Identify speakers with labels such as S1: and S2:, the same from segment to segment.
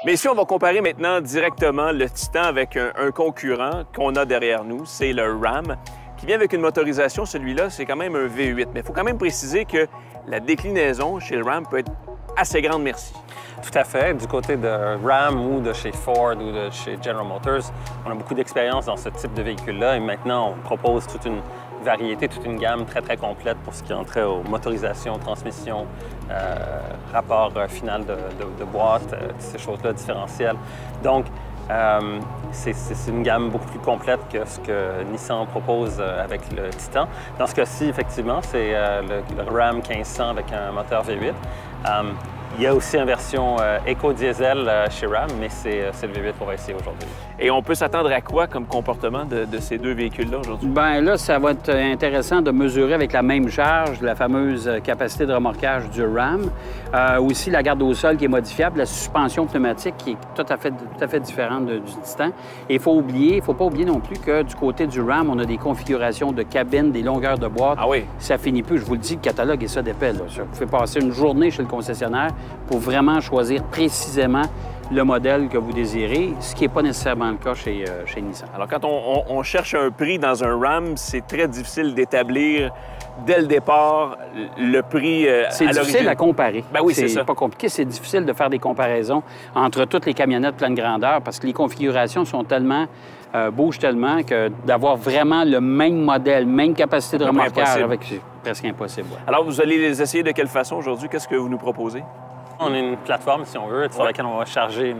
S1: Mais ici, on va comparer maintenant directement le Titan avec un concurrent qu'on a derrière nous, c'est le Ram, qui vient avec une motorisation. Celui-là, c'est quand même un V8. Mais il faut quand même préciser que la déclinaison chez le Ram peut être assez grande, merci.
S2: Tout à fait. Du côté de Ram ou de chez Ford ou de chez General Motors, on a beaucoup d'expérience dans ce type de véhicule-là et maintenant, on propose toute une variété, toute une gamme très, très complète pour ce qui est trait aux motorisations, transmission, rapport final de boîte, ces choses-là différentielles. Donc, c'est une gamme beaucoup plus complète que ce que Nissan propose avec le Titan. Dans ce cas-ci, effectivement, c'est le Ram 1500 avec un moteur V8. Il y a aussi une version éco-diesel chez Ram, mais c'est le V8 qu'on va essayer aujourd'hui.
S1: Et on peut s'attendre à quoi comme comportement de ces deux véhicules-là aujourd'hui?
S3: Bien là, ça va être intéressant de mesurer avec la même charge la fameuse capacité de remorquage du Ram. Aussi la garde au sol qui est modifiable, la suspension pneumatique qui est tout à fait différente du Titan. Et il faut pas oublier non plus que du côté du Ram, on a des configurations de cabine, des longueurs de boîte.
S1: Ah oui?
S3: Ça finit plus. Je vous le dis, le catalogue est ça d'épais. Vous pouvez passer une journée chez le concessionnaire pour vraiment choisir précisément le modèle que vous désirez, ce qui n'est pas nécessairement le cas chez Nissan.
S1: Alors, quand on cherche un prix dans un Ram, c'est très difficile d'établir dès le départ le prix à l'origine.
S3: C'est difficile à comparer.
S1: Ben oui, c'est ça.
S3: C'est pas compliqué. C'est difficile de faire des comparaisons entre toutes les camionnettes pleine grandeur parce que les configurations sont tellement bougent tellement que d'avoir vraiment le même modèle, même capacité de remorquage, c'est presque impossible. Ouais.
S1: Alors, vous allez les essayer de quelle façon aujourd'hui? Qu'est-ce que vous nous proposez?
S2: On a une plateforme, si on veut, sur laquelle on va charger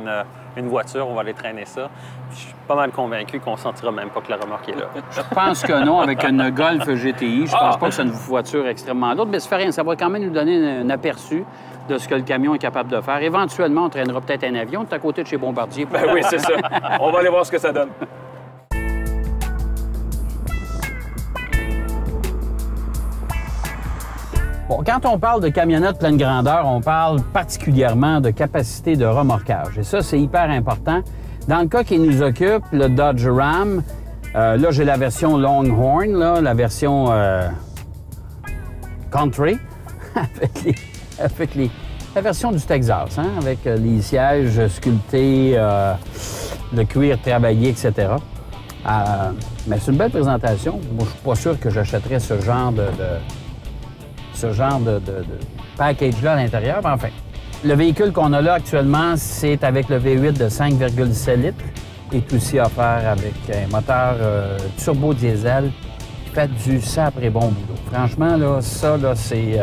S2: une voiture, on va aller traîner ça. Puis je suis pas mal convaincu qu'on ne sentira même pas que la remorque est là.
S3: Je pense que non, avec une Golf GTI. Je pense pas que c'est une voiture extrêmement lourde, mais ça fait rien. Ça va quand même nous donner un aperçu de ce que le camion est capable de faire. Éventuellement, on traînera peut-être un avion de à côté de chez Bombardier.
S1: Ben oui, c'est ça. On va aller voir ce que ça donne.
S3: Bon, quand on parle de camionnette pleine grandeur, on parle particulièrement de capacité de remorquage. Et ça, c'est hyper important. Dans le cas qui nous occupe, le Dodge Ram, là, j'ai la version Longhorn, là, la version Country, avec la version du Texas, hein, avec les sièges sculptés, le cuir travaillé, etc. Mais c'est une belle présentation. Moi, je suis pas sûr que j'achèterais ce genre de package-là à l'intérieur. Mais enfin, le véhicule qu'on a là actuellement, c'est avec le V8 de 5,7 litres et est aussi offert avec un moteur turbo diesel qui fait du sacré bon boulot. Franchement, là, ça, là, c'est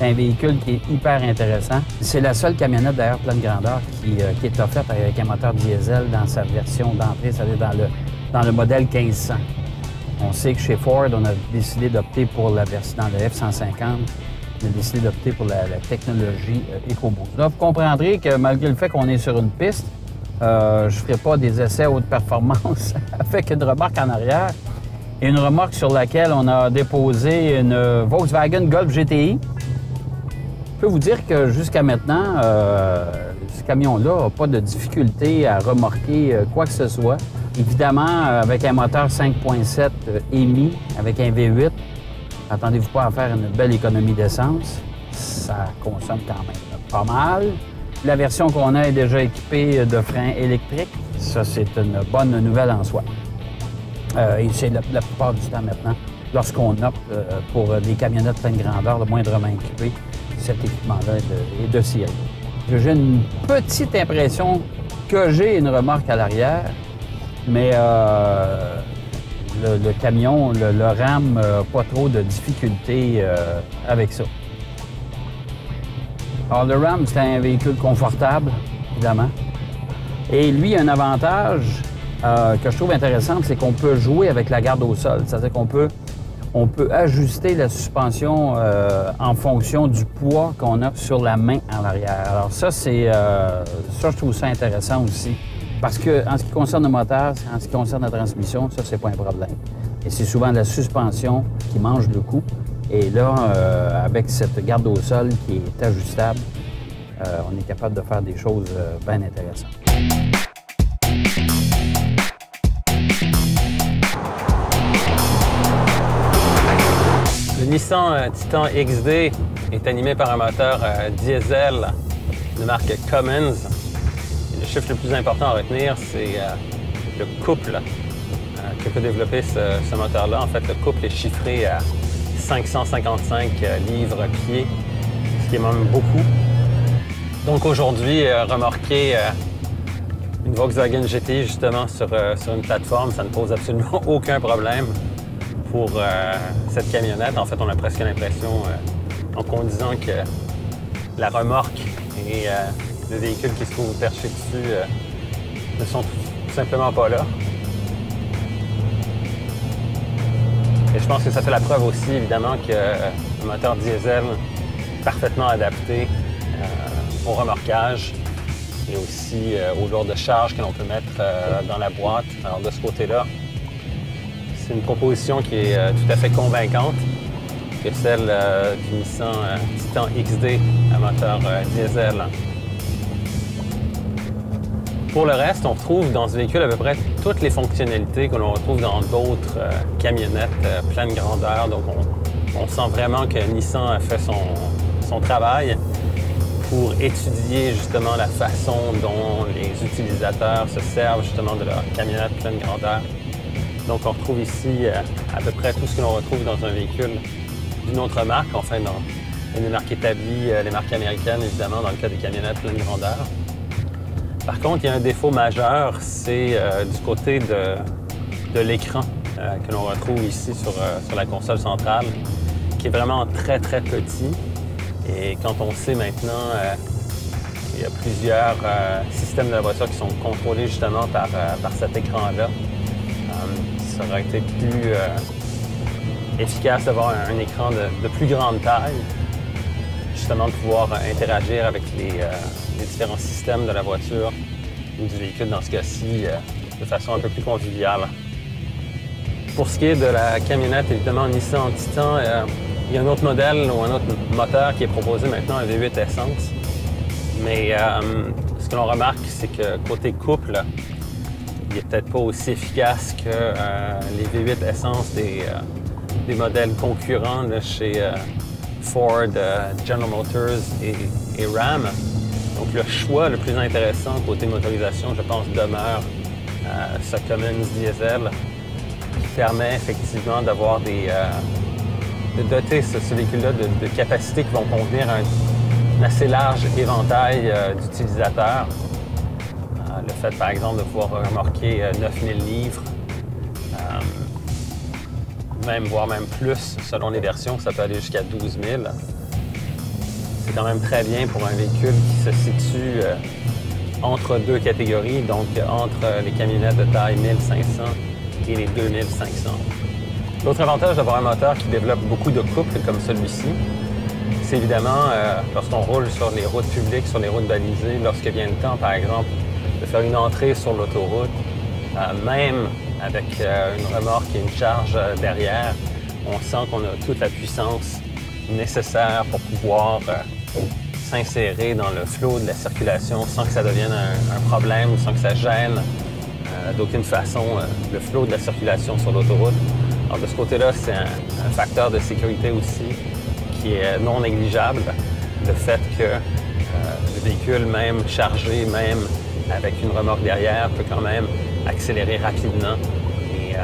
S3: un véhicule qui est hyper intéressant. C'est la seule camionnette d'ailleurs pleine grandeur qui est offerte avec un moteur diesel dans sa version d'entrée, c'est-à-dire dans le modèle 1500. On sait que chez Ford, on a décidé d'opter pour dans le F-150, on a décidé d'opter pour la technologie EcoBoost. Là, vous comprendrez que malgré le fait qu'on est sur une piste, je ne ferai pas des essais haute performance avec une remorque en arrière et une remorque sur laquelle on a déposé une Volkswagen Golf GTI. Je peux vous dire que jusqu'à maintenant, ce camion-là n'a pas de difficulté à remorquer quoi que ce soit. Évidemment, avec un moteur 5.7 EMI, avec un V8, attendez-vous pas à faire une belle économie d'essence. Ça consomme quand même pas mal. La version qu'on a est déjà équipée de freins électriques. Ça, c'est une bonne nouvelle en soi. Et c'est la plupart du temps maintenant, lorsqu'on opte pour des camionnettes pleine grandeur, le moindrement équipées, cet équipement-là est de série. J'ai une petite impression que j'ai une remorque à l'arrière, mais le camion, le Ram, pas trop de difficultés avec ça. Alors, le Ram, c'est un véhicule confortable, évidemment. Et lui, il a un avantage que je trouve intéressant, c'est qu'on peut jouer avec la garde au sol. C'est-à-dire qu'on peut ajuster la suspension en fonction du poids qu'on a sur la main en arrière. Alors ça, je trouve ça intéressant aussi. Parce que en ce qui concerne le moteur, en ce qui concerne la transmission, ça, c'est pas un problème. Et c'est souvent la suspension qui mange le coup. Et là, avec cette garde au sol qui est ajustable, on est capable de faire des choses bien intéressantes.
S2: Le Nissan Titan XD est animé par un moteur diesel de marque Cummins. le chiffre le plus important à retenir, c'est le couple que peut développer ce moteur-là. En fait, le couple est chiffré à 555 livres-pieds, ce qui est même beaucoup. Donc aujourd'hui, remorquer une Volkswagen GTI justement sur une plateforme, ça ne pose absolument aucun problème pour cette camionnette. En fait, on a presque l'impression, en conduisant, que la remorque et le véhicule qui se trouve perché dessus ne sont tout simplement pas là. Et je pense que ça fait la preuve aussi, évidemment, que le moteur diesel est parfaitement adapté au remorquage et aussi aux lourdes charges que l'on peut mettre dans la boîte. Alors de ce côté-là, c'est une proposition qui est tout à fait convaincante que celle du Nissan Titan XD à moteur diesel. Pour le reste, on retrouve dans ce véhicule à peu près toutes les fonctionnalités que l'on retrouve dans d'autres camionnettes pleine grandeur. Donc on sent vraiment que Nissan a fait son travail pour étudier justement la façon dont les utilisateurs se servent justement de leur camionnette pleine grandeur. Donc on retrouve ici à peu près tout ce que l'on retrouve dans un véhicule d'une autre marque, enfin dans une marque établie, les marques américaines évidemment dans le cas des camionnettes pleine grandeur. Par contre, il y a un défaut majeur, c'est du côté de l'écran que l'on retrouve ici sur la console centrale, qui est vraiment très très petit. Et quand on sait maintenant qu'il y a plusieurs systèmes de la voiture qui sont contrôlés justement par cet écran-là, ça aurait été plus efficace d'avoir un écran de plus grande taille, justement de pouvoir interagir avec les différents systèmes de la voiture ou du véhicule dans ce cas-ci de façon un peu plus conviviale. Pour ce qui est de la camionnette, évidemment, Nissan Titan, il y a un autre modèle ou un autre moteur qui est proposé maintenant, un V8 essence. Mais ce que l'on remarque, c'est que côté couple, il n'est peut-être pas aussi efficace que les V8 essence des modèles concurrents là, chez Ford, General Motors et Ram. Donc le choix le plus intéressant côté motorisation, je pense, demeure ce Cummins diesel qui permet effectivement d'avoir de doter ce véhicule-là de capacités qui vont convenir à un assez large éventail d'utilisateurs. Le fait, par exemple, de pouvoir remorquer 9000 livres, voire même plus selon les versions, ça peut aller jusqu'à 12 000. C'est quand même très bien pour un véhicule qui se situe entre deux catégories, donc entre les camionnettes de taille 1500 et les 2500. L'autre avantage d'avoir un moteur qui développe beaucoup de couples comme celui-ci, c'est évidemment lorsqu'on roule sur les routes publiques, sur les routes balisées, lorsque vient le temps, par exemple, de faire une entrée sur l'autoroute, même avec une remorque et une charge derrière, on sent qu'on a toute la puissance nécessaire pour pouvoir s'insérer dans le flot de la circulation sans que ça devienne un problème ou sans que ça gêne d'aucune façon le flot de la circulation sur l'autoroute. Alors de ce côté-là, c'est un facteur de sécurité aussi qui est non négligeable. Le fait que le véhicule, même chargé, même avec une remorque derrière, peut quand même accélérer rapidement et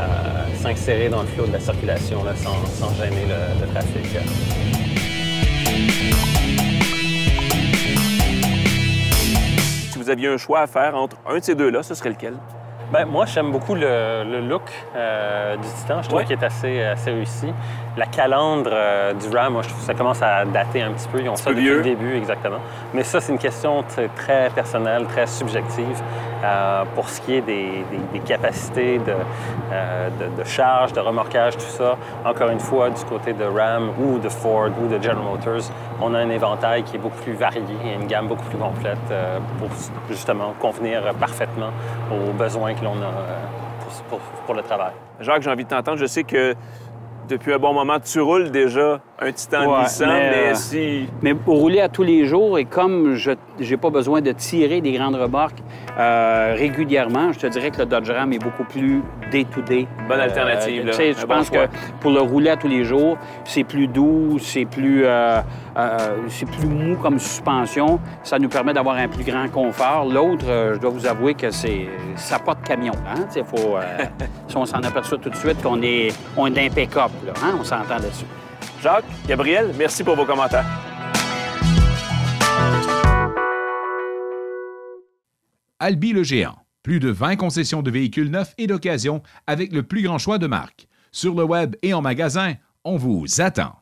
S2: s'insérer dans le flot de la circulation là, sans gêner le trafic.
S1: Si vous aviez un choix à faire entre un de ces deux-là, ce serait lequel?
S2: Bien, moi, j'aime beaucoup le look du Titan. Je trouve qu'il est assez réussi. La calandre du Ram, moi, je trouve que ça commence à dater un petit peu. Ils ont ça depuis le début, exactement. Mais ça, c'est une question très personnelle, très subjective. Pour ce qui est des capacités de charge, de remorquage, tout ça, encore une fois, du côté de Ram ou de Ford ou de General Motors, on a un éventail qui est beaucoup plus varié et une gamme beaucoup plus complète pour justement convenir parfaitement aux besoins que l'on a pour le travail.
S1: Jacques, j'ai envie de t'entendre. Je sais que depuis un bon moment, tu roules déjà un Titan glissant, mais si...
S3: Mais pour rouler à tous les jours, et comme je n'ai pas besoin de tirer des grandes remorques régulièrement, je te dirais que le Dodge Ram est beaucoup plus day-to-day.
S1: Bonne alternative, là.
S3: Je pense que pour le rouler à tous les jours, c'est plus doux, c'est plus mou comme suspension. Ça nous permet d'avoir un plus grand confort. L'autre, je dois vous avouer que ça n'a pas de camion. Hein? Si on s'en aperçoit tout de suite qu'on est impeccable. Là, hein? On s'entend là-dessus.
S1: Jacques, Gabriel, merci pour vos commentaires.
S4: Albi le Géant. Plus de 20 concessions de véhicules neufs et d'occasion avec le plus grand choix de marques. Sur le web et en magasin, on vous attend.